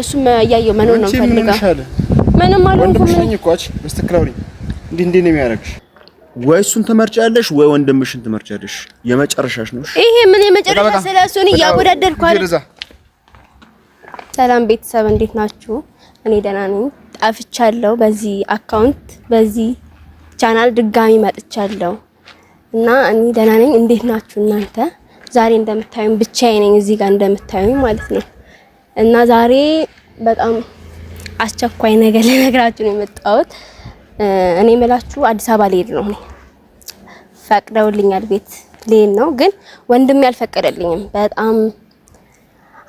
እሱም ያየው መኖር ነው ፈልጋ ምንም አልሆንኩም ወንድምሽኝ እኮ አች በስተክላውሪ እንዴ ነው የሚያረክሽ ወይ እሱን ትመርጫለሽ ወይ ወንድምሽን ትመርጫለሽ የመጨረሻሽ ነው ይሄ ምን የመጨረሻ ስለሱን ያወዳደርኩ አይደል ሰላም ቤተሰብ እንዴት ናችሁ እኔ ደህና ነኝ ጣፍቻለሁ በዚህ አካውንት በዚህ ቻናል ድጋሚ መጥቻለሁ እና እኔ ደህና ነኝ እንዴት ናችሁ እናንተ ዛሬ እንደምታዩኝ ብቻዬን ነኝ እዚህ ጋር እንደምታዩኝ ማለት ነው እና ዛሬ በጣም አስቸኳይ ነገር ልነግራችሁ ነው የመጣሁት እኔ መላችሁ አዲስ አበባ ልሄድ ነው ፈቅደውልኛል ቤት ልሄድ ነው ግን ወንድም ያልፈቀደልኝም በጣም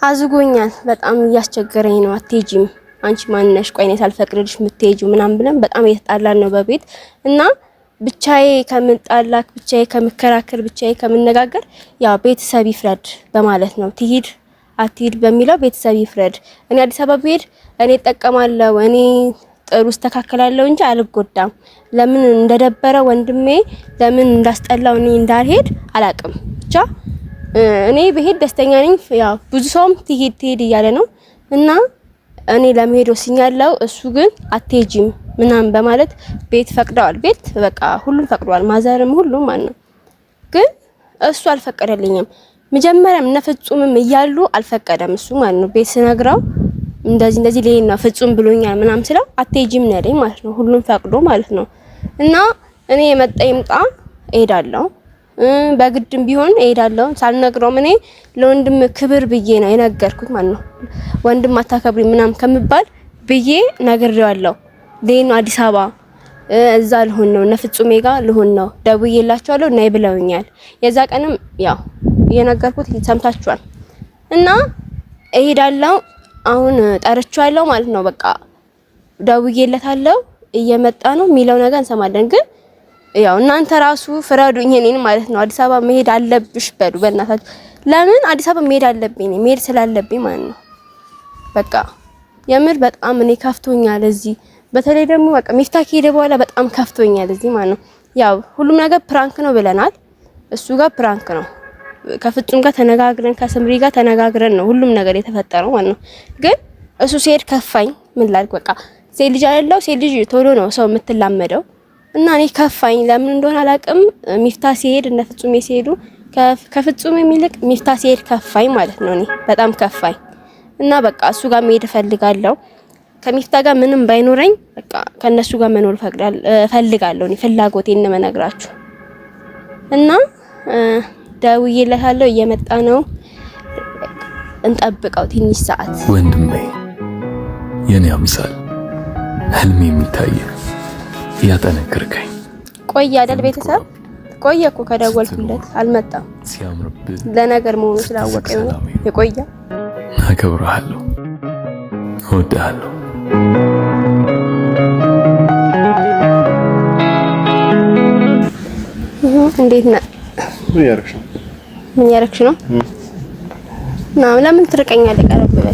አዝጎኛል በጣም እያስቸገረኝ ነው አትሄጂም አንቺ ማንነሽ ቆይኔ ሳልፈቅድልሽ የምትሄጂው ምናምን ብለን በጣም እየተጣላን ነው በቤት እና ብቻዬ ከምጣላክ ብቻዬ ከምከራከር ብቻዬ ከምነጋገር ያው ቤተሰብ ይፍረድ በማለት ነው ትሂድ አትሂድ በሚለው ቤተሰብ ይፍረድ እኔ አዲስ አበባ ብሄድ እኔ እጠቀማለሁ እኔ ጥሩ ተካከላለሁ እንጂ አልጎዳም ለምን እንደደበረ ወንድሜ ለምን እንዳስጠላው እኔ እንዳልሄድ አላቅም ብቻ እኔ በሄድ ደስተኛ ነኝ ያው ብዙ ሰውም ትሂድ እያለ ነው እና እኔ ለመሄድ ወስኛለሁ እሱ ግን አትሄጂም ምናምን በማለት ቤት ፈቅደዋል ቤት በቃ ሁሉም ፈቅደዋል ማዘርም ሁሉም ማለት ነው ግን እሱ አልፈቀደልኝም መጀመሪያም ነፍጹምም እያሉ አልፈቀደም እሱ ማለት ነው ቤት ስነግራው እንደዚህ ለይና ነው ፍጹም ብሎኛል ምናምን ስለው አትሄጂም ነኝ ማለት ነው ሁሉም ፈቅዶ ማለት ነው እና እኔ የመጣይምጣ እሄዳለሁ በግድም ቢሆን እሄዳለሁ ሳልነግረው እኔ ለወንድም ክብር ብዬ ነው የነገርኩት ማለት ነው ወንድም አታከብሪ ምናምን ከመባል ብዬ ነግሬዋለሁ ለይና አዲስ አበባ እዛ ልሆን ነው ነፍጹሜ ጋር ልሆን ነው ደውዬላቸዋለሁ እና ይብለውኛል የዛ ቀንም ያው የነገርኩት ሰምታችኋል እና እሄዳለሁ አሁን ጠርቻለሁ ማለት ነው በቃ ደውዬለታለሁ እየመጣ ነው ሚለው ነገር እንሰማለን ግን ያው እናንተ ራሱ ፍረዱኝ እኔን ማለት ነው አዲስ አበባ መሄድ አለብሽ በሉ በእናታችሁ ለምን አዲስ አበባ መሄድ አለብኝ መሄድ ስላለብኝ ማለት ነው በቃ የምር በጣም እኔ ከፍቶኛል እዚህ በተለይ ደግሞ በቃ ሚፍታህ ከሄደ በኋላ በጣም ከፍቶኛል እዚህ ማለት ነው ያው ሁሉም ነገር ፕራንክ ነው ብለናል እሱ ጋር ፕራንክ ነው ከፍጹም ጋር ተነጋግረን ከስምሪ ጋር ተነጋግረን ነው ሁሉም ነገር የተፈጠረው ማለት ነው ግን እሱ ሲሄድ ከፋኝ ምን ላድርግ በቃ ሴት ልጅ አይደለው ሴት ልጅ ቶሎ ነው ሰው የምትላመደው እና እኔ ከፋኝ ለምን እንደሆነ አላቅም ሚፍታህ ሲሄድ እና ፍጹም ሲሄዱ ከፍጹም የሚልቅ ሚፍታህ ሲሄድ ከፋኝ ማለት ነው እኔ በጣም ከፋኝ እና በቃ እሱ ጋር መሄድ ፈልጋለሁ ከሚፍታህ ጋር ምንም ባይኖረኝ በቃ ከነሱ ጋር መኖር ፈልጋለሁ እኔ ፍላጎቴን ነው መነግራችሁ እና ደውዬለታለሁ እየመጣ ነው እንጠብቀው ትንሽ ሰዓት ወንድሜ የኔ አምሳል ህልሜ የሚታይ ያጠነክርከኝ ቆይ አይደል ቤተሰብ ቆየ እኮ ከደወልኩለት አልመጣም ሲያምርብህ ለነገር መሆኑ ስላወቀ ነው የቆየ አከብርሃለሁ እወድሃለሁ እንዴት ነህ ምን ያረክሽ ነው ነው ለምን ትርቀኛለህ ቀረብ በል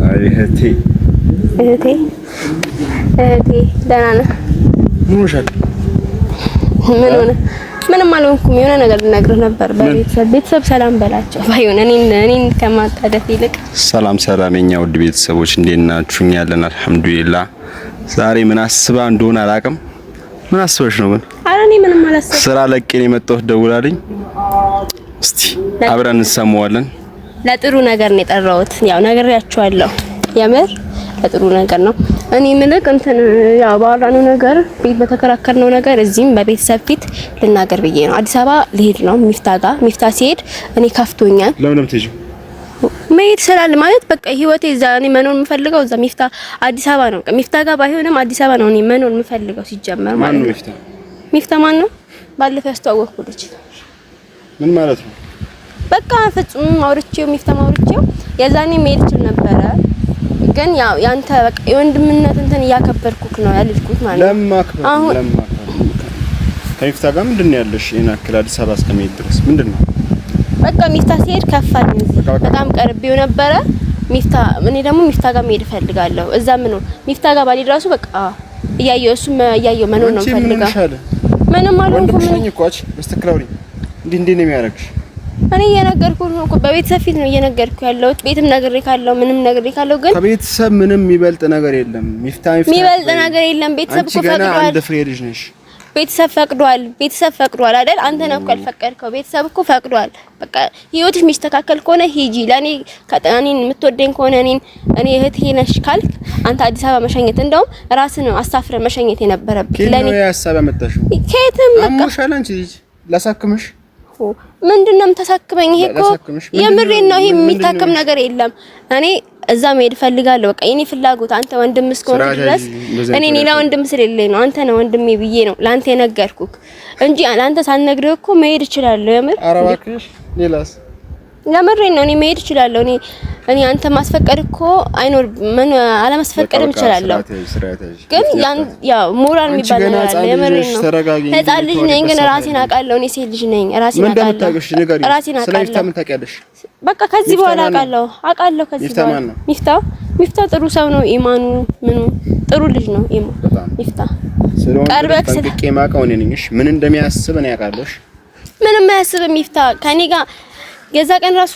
አይ እህቴ ደህና ነህ ምን ሆነ ምንም አልሆንኩም የሆነ ነገር ልነግርህ ነበር በቤተሰብ ሰላም በላቸው ባይሆን እኔን ከማጣደፍ ይልቅ ሰላም የኛ ውድ ቤተሰቦች እንዴት ናችሁ ያለን አልሐምዱሊላህ ዛሬ ምን አስባ እንደሆነ አላቅም ምን አስበሽ ነው ግን አረኔ ምንም አላሰብኩም ስራ ለቅቄ የመጣሁት ደውላልኝ እስቲ አብረን እንሰማዋለን ለጥሩ ነገር ነው የጠራሁት ያው ነግሬያችኋለሁ የምር ለጥሩ ነገር ነው እኔ ምልክ እንትን ያው ባወራነው ነገር ቤት በተከራከርነው ነገር እዚህም በቤተሰብ ፊት ልናገር ብዬ ነው አዲስ አበባ ልሄድ ነው ሚፍታህ ሲሄድ እኔ ከፍቶኛል ለምን ትሄጂው መሄድ ስላለ ማለት በቃ ህይወቴ እዛ እኔ መኖር የምፈልገው እዛ ሚፍታህ አዲስ አበባ ነው ሚፍታህ ጋር ባይሆንም አዲስ አበባ ነው እኔ መኖር የምፈልገው ሲጀመር ማለት ነው ሚፍታህ ማን ነው ባለፈው ያስተዋወቅኩት ልጅ ምን ማለት ነው በቃ ፍጹም አውርቼው ሚፍታህ አውርቼው የዛኔ መሄድ ይችል ነበረ ግን ያው ያንተ በቃ የወንድምነት እንትን እያከበርኩክ ነው ያልኩት ማለት ነው ለማክበር ከሚፍታህ ጋር ምንድነው ያለሽ የናክል አዲስ አበባ እስከመሄድ ድረስ ምንድነው በቃ ሚፍታህ ሲሄድ ከፋኝ በጣም ቀርቤው ነበረ ሚፍታህ እኔ ደግሞ ሚፍታህ ጋር መሄድ ፈልጋለሁ እዛ ምን ነው ሚፍታህ ጋር ባሊ ራሱ በቃ እያየው እሱም እያየው መኖር ነው ፈልጋ ምንም አልሆንኩም ምን እኮ በስተክላውሪ እንዴ ነው የሚያረክሽ እኔ እየነገርኩህ ነው እኮ በቤተሰብ ፊት ነው እየነገርኩህ ያለሁት። ቤትም ነግሬ ካለው ምንም ነግሬ ካለው ግን ከቤተሰብ ምንም የሚበልጥ ነገር የለም። የሚበልጥ ነገር የለም። ቤተሰብ እኮ ፈቅዷል። አንድ ፍሬ ልጅ ነሽ። ቤተሰብ ፈቅዷል አይደል? አንተ ነው እኮ ያልፈቀድከው። ቤተሰብ እኮ ፈቅዷል። በቃ ህይወትሽ የሚስተካከል ከሆነ ሂጂ። ለኔ እኔን የምትወደኝ ከሆነ እኔ እህትህ ነሽ ካልክ አንተ አዲስ አበባ መሸኘት እንደውም ራስህ ነው አሳፍረህ መሸኘት የነበረብህ። ለኔ ያሳበ መጣሽው ከየትም በቃ አሞሻል። አንቺ ላሳክምሽ ምንድነው የምታሳክመኝ? ይሄ እኮ የምሬን ነው። ይሄ የሚታከም ነገር የለም። እኔ እዛ መሄድ ፈልጋለሁ። በቃ የኔ ፍላጎት አንተ ወንድም እስከሆነ ድረስ እኔ ሌላ ወንድም ስለሌለኝ ነው። አንተ ነው ወንድሜ ብዬ ነው ላንተ የነገርኩክ እንጂ ላንተ ሳልነግርህ እኮ መሄድ እችላለሁ። የምር አረባክሽ ሌላስ የምሬን ነው። እኔ መሄድ እችላለሁ። እኔ አንተ ማስፈቀድ እኮ አይኖር ምን አለማስፈቀድም እችላለሁ። ግን ያው ሞራል የሚባል ነገር አለ። የምሬን ነው። ህፃን ልጅ ነኝ ግን ራሴን አውቃለሁ። እኔ ሴት ልጅ ነኝ። ራሴን አውቃለሁ። ራሴን አውቃለሁ። በቃ ከዚህ በኋላ አውቃለሁ። ከዚህ በኋላ ሚፍታ ጥሩ ሰው ነው። ኢማኑ ምኑ ጥሩ ልጅ ነው። ሚፍታ ቀርበክ ስለቅ ማቀው ነኝ። እሺ ምን እንደሚያስብ ነው ያውቃለሁ። ምንም አያስብም ሚፍታ ከኔ ጋር የዛ ቀን ራሱ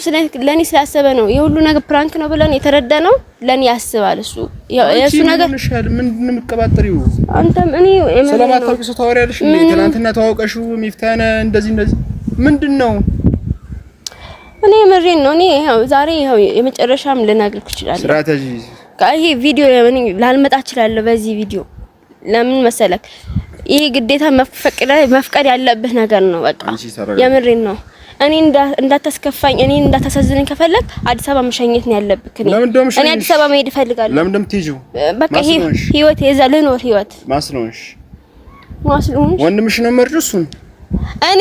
ለኔ ስላሰበ ነው የሁሉ ነገር ፕራንክ ነው ብለን የተረዳነው። ለኔ ያስባል እሱ የሱ ነገር ምንድነው የምትቀባጥሪው? አንተም እኔ ስለማታውቂ ሰው ታወሪያለሽ እንዴ? ትናንትና ተዋውቀሽው ሚፍታነ እንደዚህ ምንድነው? እኔ ምሬን ነው። እኔ ያው ዛሬ ያው የመጨረሻም ልነግርህ እችላለሁ። ስትራቴጂ ይሄ ቪዲዮ ላልመጣ እችላለሁ በዚህ ቪዲዮ። ለምን መሰለክ? ይሄ ግዴታ መፍቀድ ያለብህ ነገር ነው። በቃ የምሬን ነው። እኔ እንዳታስከፋኝ እኔ እንዳታሳዝነኝ ከፈለክ አዲስ አበባ መሸኘት ነው ያለብክ። እኔ አዲስ አበባ መሄድ እፈልጋለሁ። ለምን እንደምትሄጂው? በቃ ህይወት የዘለኖር ህይወት ማስሎንሽ ወንድምሽ ነው መርጁ እሱን እኔ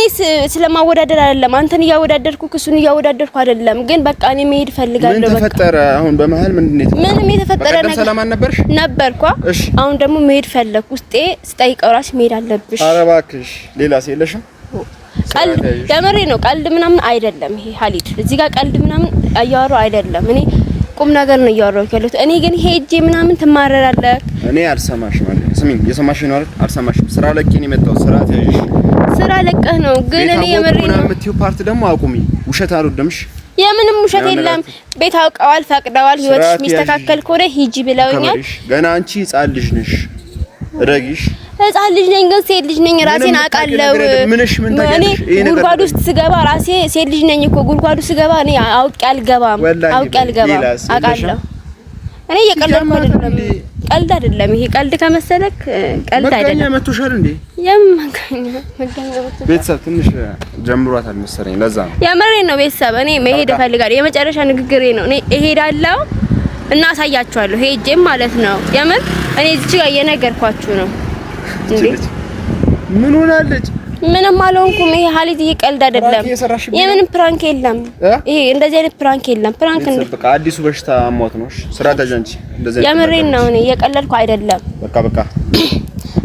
ስለማወዳደር አይደለም። አንተን እያወዳደርኩ እሱን እያወዳደርኩ አይደለም። ግን በቃ እኔ መሄድ እፈልጋለሁ። ምን ተፈጠረ አሁን በመሃል? ምንም የተፈጠረ ነገር ሰላም ነበርኩ። አሁን ደግሞ መሄድ ፈለኩ። ውስጤ ስጠይቀው ራስ መሄድ አለብሽ። ኧረ እባክሽ ሌላ የለሽም? ቀልድ ለምሬ ነው። ቀልድ ምናምን አይደለም ይሄ ሀሊድ። እዚህ ጋር ቀልድ ምናምን እያወራሁ አይደለም። እኔ ቁም ነገር ነው እያወራሁ ያለሁት። እኔ ግን ሄጄ ምናምን ትማረራለህ። እኔ አልሰማሽም ማለት ስሚኝ፣ የሰማሽኝ ነው አይደል? አልሰማሽም። ስራ ለቄ ነው የመጣሁት። ስራ ለቀህ ነው። ግን እኔ የምሬ ነው። የምትይው ፓርት ደግሞ አቁሚ። ውሸት አልወደምሽ። የምንም ውሸት የለም። ቤት አውቀዋል፣ ፈቅደዋል። ህይወትሽ የሚስተካከል ከሆነ ሂጂ ብለውኛል። ገና አንቺ ህፃን ልጅ ነሽ። ረጊሽ ህፃን ልጅ ነኝ ግን ሴት ልጅ ነኝ። ራሴን አውቃለሁ። እኔ ጉድጓድ ውስጥ ስገባ ራሴ ሴት ልጅ ነኝ እኮ ጉድጓድ ውስጥ ስገባ እኔ አውቄ አልገባም። አውቃለሁ። እኔ እየቀለድኩ አይደለም። ቀልድ አይደለም ይሄ። ቀልድ ከመሰለክ ቀልድ አይደለም። መገኛ መቶሻል እንዴ? መገኛ ቤተሰብ ትንሽ ጀምሯታል መሰለኝ። ለዛ ነው የምሬን ነው። ቤተሰብ እኔ መሄድ እፈልጋለሁ። የመጨረሻ ንግግሬ ነው። እኔ እሄዳለሁ እና አሳያችኋለሁ። ሄጄም ማለት ነው። የምር እኔ እዚህ ጋር እየነገርኳችሁ ነው። እንዴ ምን ሆናለች? ምንም አልሆንኩም። ይሄ ሀሊድ ቀልድ አይደለም። የምንም ፕራንክ የለም። ይሄ እንደዚህ አይነት ፕራንክ የለም። ፕራንክ እንደ በቃ አዲሱ በሽታ ሞት ነው። ስራ ታጃንቺ እንደዚህ የምሬን ነው። እኔ እየቀለድኩ አይደለም። በቃ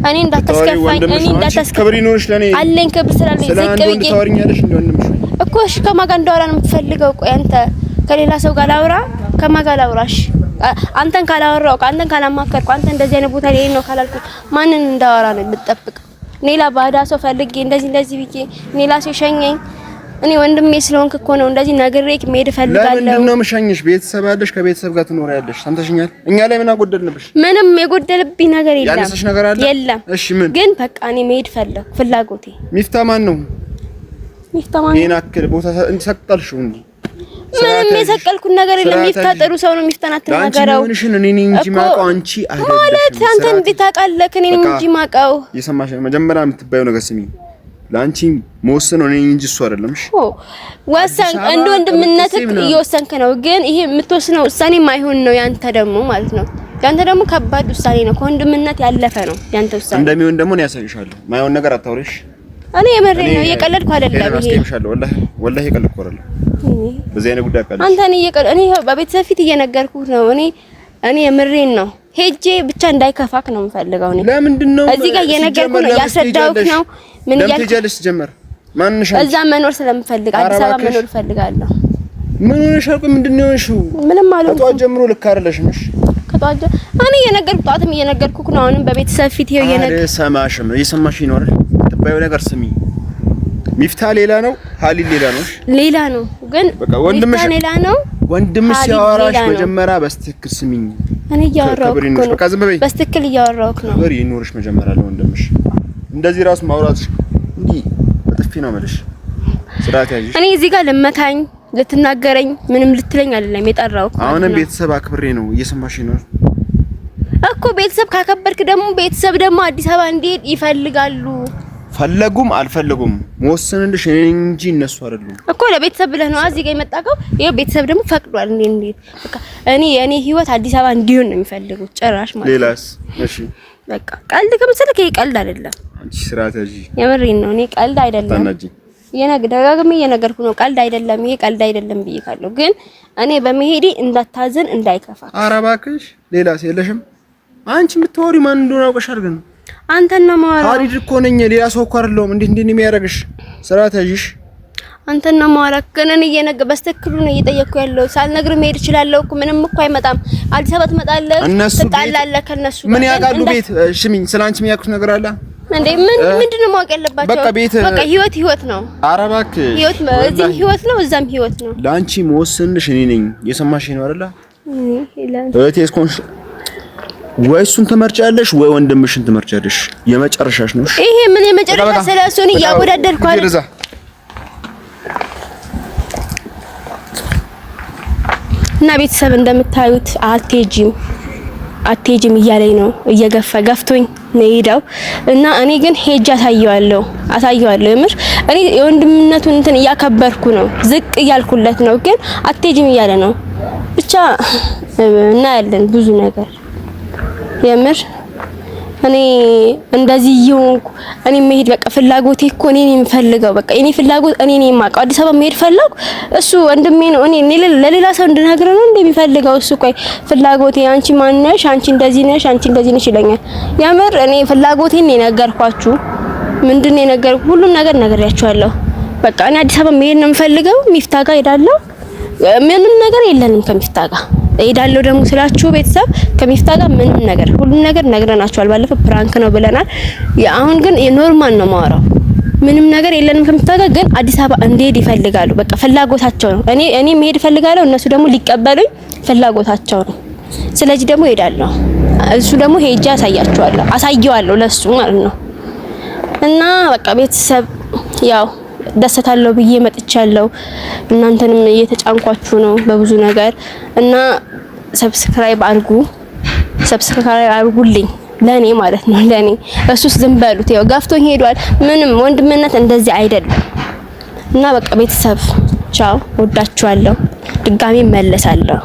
እኔ እንዳታስከፋኝ። እኔ እንዳታስከብሪ ኖርሽ ለኔ አለኝ ክብር ስላለኝ ዝቅ ብዬ ታወሪኛለሽ እንደወንድምሽ እኮ። እሺ ከማን ጋር እንዳወራ ነው የምትፈልገው? ቆይ አንተ ከሌላ ሰው ጋር ላውራ? ከማን ጋር ላውራሽ? አንተን ካላወራው አንተን ካላማከርኩ አንተ እንደዚህ አይነት ቦታ ላይ ነው ካላልኩ ማንን እንዳወራ ነው የምትጠብቀው? ሌላ ባዳ ሰው ፈልጌ እንደዚህ ብዬ ሌላ ሰው ሸኘኝ። እኔ ወንድሜ ስለሆንክ እኮ ነው እንደዚህ ነግሬክ መሄድ እፈልጋለሁ። ለምንድን ነው የምሸኝሽ? ቤተሰብ አለሽ፣ ከቤተሰብ ጋር ትኖሪያለሽ። ሰምተሽኛል? እኛ ላይ ምን አጎደልንብሽ? ምንም የጎደልብኝ ነገር የለም። ያነሰሽ ነገር አለ? የለም። እሺ ምን ግን በቃ እኔ መሄድ ፍላጎቴ። ሚፍታ ማን ነው? ሚፍታ ማን ነው? አክል ቦታ እንሰቀልሽው እንዴ? ምንም የሰቀልኩት ነገር የለም። ሚፍታ ጥሩ ሰው ነው። ሚፍታን አትናገረው። አንቺ እኔ ነኝ እንጂ ማውቀው አንቺ አይደለም ማለት አንተ እንዴት ታውቃለህ? እኔ ነኝ እንጂ ማውቀው። የሰማሽ መጀመሪያ የምትባየው ነገር ስሚ። ላንቺ መወሰን ነው እንጂ እሱ አይደለም። እሺ ወሰን እንደ ወንድምነትህ እየወሰንክ ነው። ግን ይሄ የምትወስነው ውሳኔ ማይሆን ነው ያንተ ደግሞ ማለት ነው። ያንተ ደግሞ ከባድ ውሳኔ ነው። ከወንድምነት ያለፈ ነው ያንተ ውሳኔ። እንደሚሆን ደግሞ ነው ያሳይሻለሁ። ማይሆን ነገር አታውሪሽ። እኔ የምሬን ነው። እየቀለድኩ አይደለም። ይሄ ወላሂ እየቀለድኩ አይደለም። በዚህ አይነት ጉዳይ አቃለሽ አንተ እኔ በቤተሰብ ፊት እየነገርኩህ ነው። እኔ የምሬን ነው። ሄጄ ብቻ እንዳይከፋክ ነው የምፈልገው። እኔ ለምንድን ነው እዚህ ጋር እየነገርኩህ ነው፣ ያስረዳሁህ ነው። ምን እያልኩ ጀመር ማንሽ እዛ መኖር ስለምፈልግ አዲስ አበባ መኖር እፈልጋለሁ። ምን ሆነሽ? ምንድን ነው የሆንሽው? ምንም አልሆንኩም። ከጧት ጀምሮ ልክ አይደለሽም። እሺ ከጧት እኔ እየነገርኩህ ጧትም እየነገርኩህ ነው። አሁንም በቤተሰብ ፊት ይሄው እየሰማሽም እየሰማሽ ይኖራል። ትባዩ ነገር ስሚ። ሚፍታ ሌላ ነው፣ ሀሊል ሌላ ነው። ሌላ ነው ግን በቃ ወንድምሽ ሌላ ነው። ወንድምሽ ሲያወራሽ መጀመሪያ በስትክክል ስሚኝ። እኔ እያወራሁህ ነው። በቃ ዝም በይ። በስትክክል እያወራሁህ ነው። ወሬ ይኖርሽ መጀመሪያ ለወንድምሽ እንደዚህ ራስ ማውራትሽ እንዲህ በጥፊ ነው የምልሽ። ስርዓት ያዥሽ። እኔ እዚህ ጋር ልመታኝ ልትናገረኝ ምንም ልትለኝ አይደለም የጠራሁህ። አሁንም ቤተሰብ አክብሬ ነው። እየሰማሽኝ ነው እኮ። ቤተሰብ ካከበርክ ደግሞ ቤተሰብ ደግሞ አዲስ አበባ እንዲሄድ ይፈልጋሉ። ፈለጉም አልፈለጉም መወሰንልሽ እኔ እንጂ እነሱ አይደሉም እኮ። ለቤተሰብ ብለህ ነው እዚህ ጋር የመጣከው። ይሄው ቤተሰብ ደግሞ ፈቅዷል። እንዴ በቃ የኔ ህይወት አዲስ አበባ እንዲሆን ነው የሚፈልጉት ጭራሽ ማለት ነው። ሌላስ? እሺ በቃ ቀልድ ከመሰለህ ይሄ ቀልድ አይደለም። አንቺ ስርዓት ያዢ። የምሬን ነው። እኔ ቀልድ አይደለም ደጋግሜ እየነገርኩ ነው። ቀልድ አይደለም ይሄ ቀልድ አይደለም ብዬካለሁ። ግን እኔ በመሄዴ እንዳታዘን እንዳይከፋ። ኧረ እባክሽ ሌላስ የለሽም? አንቺ የምትወሪ ማን እንደሆነ አውቀሻል። ግን አንተን ነው ማወራው። ሀዲድ እኮ ነኝ ሌላ ሰው እኮ አይደለሁም። እንዴት ነው የሚያደርግሽ? ስርዓት ያዢሽ። አንተን ነው ማወራው። ግን እኔ በስተክሉ ነው እየጠየቅኩ ያለው። ሳልነግር መሄድ እችላለሁ እኮ ምንም እኮ አይመጣም። አዲስ አበባ ትመጣለህ፣ ትጣላለህ ከነሱ። ምን ያውቃሉ ቤት? እሺ ምን ስላንቺ የሚያውቁት ነገር አለ እንዴ? ምንድን ነው ማወቅ ያለባቸው? በቃ ህይወት ነው። ኧረ እባክህ እዚህ ህይወት ነው እዛም ህይወት ነው። ለአንቺ መወሰንልሽ እኔ ነኝ። የሰማሽኝ ነው አይደል? እህቴ እስኮንሽ ወይ እሱን ትመርጫለሽ ወይ ወንድምሽን ትመርጫለሽ። የመጨረሻሽ ነው። ይሄ ምን የመጨረሻ? ስለሱን እያወዳደርኩ አይደል? እና ቤተሰብ እንደምታዩት አትሄጂም እያለኝ ነው። ገፍቶኝ ነው ሄደው እና እኔ ግን ሄጅ አሳየዋለሁ። የምር እኔ የወንድምነቱን እንትን እያከበርኩ ነው፣ ዝቅ እያልኩለት ነው። ግን አትሄጂም እያለ ነው። ብቻ እናያለን ብዙ ነገር። የምር እኔ እንደዚህ ይሁንኩ እኔ መሄድ በቃ ፍላጎቴ እኮ እኔ ነኝ የምፈልገው። በቃ እኔ ፍላጎት እኔ ነኝ የማውቀው። አዲስ አበባ መሄድ ፈለኩ። እሱ ወንድሜ ነው። እኔ ለሌላ ሰው እንድነግረው ነው እንደሚፈልገው እሱ። ቆይ ፍላጎቴ አንቺ ማነሽ? አንቺ እንደዚህ ነሽ፣ አንቺ እንደዚህ ነሽ ይለኛል። የምር እኔ ፍላጎቴን ነው የነገርኳችሁ። ምንድነው የነገርኩ? ሁሉም ነገር ነግሬያችኋለሁ። በቃ እኔ አዲስ አበባ መሄድ ነው የምፈልገው። ሚፍታ ጋር ሄዳለሁ። ምንም ነገር የለንም ከሚፍታ ጋር ሄዳለሁ። ደግሞ ስላችሁ ቤተሰብ ከሚፍታ ጋር ምንም ነገር ሁሉም ነገር ነግረናችኋል። ባለፈው ፕራንክ ነው ብለናል። አሁን ግን ኖርማል ነው ማወራው። ምንም ነገር የለንም ከሚፍታ ጋር። ግን አዲስ አበባ እንድሄድ ይፈልጋሉ። በቃ ፍላጎታቸው ነው። እኔ መሄድ እፈልጋለሁ፣ እነሱ ደግሞ ሊቀበሉኝ ፍላጎታቸው ነው። ስለዚህ ደግሞ ሄዳለሁ። እሱ ደግሞ ሄጄ አሳየዋለሁ ለሱ ማለት ነው። እና በቃ ቤተሰብ ያው ደስታለሁ ብዬ መጥቻለሁ። እናንተንም እየተጫንኳችሁ ነው በብዙ ነገር እና ሰብስክራይብ አድርጉልኝ ለኔ ማለት ነው። ለኔ እሱስ ዝም በሉት። ያው ጋፍቶኝ ሄዷል። ምንም ወንድምነት እንደዚህ አይደለም። እና በቃ ቤተሰብ ቻው፣ ወዳችኋለሁ። ድጋሚ መለሳለሁ።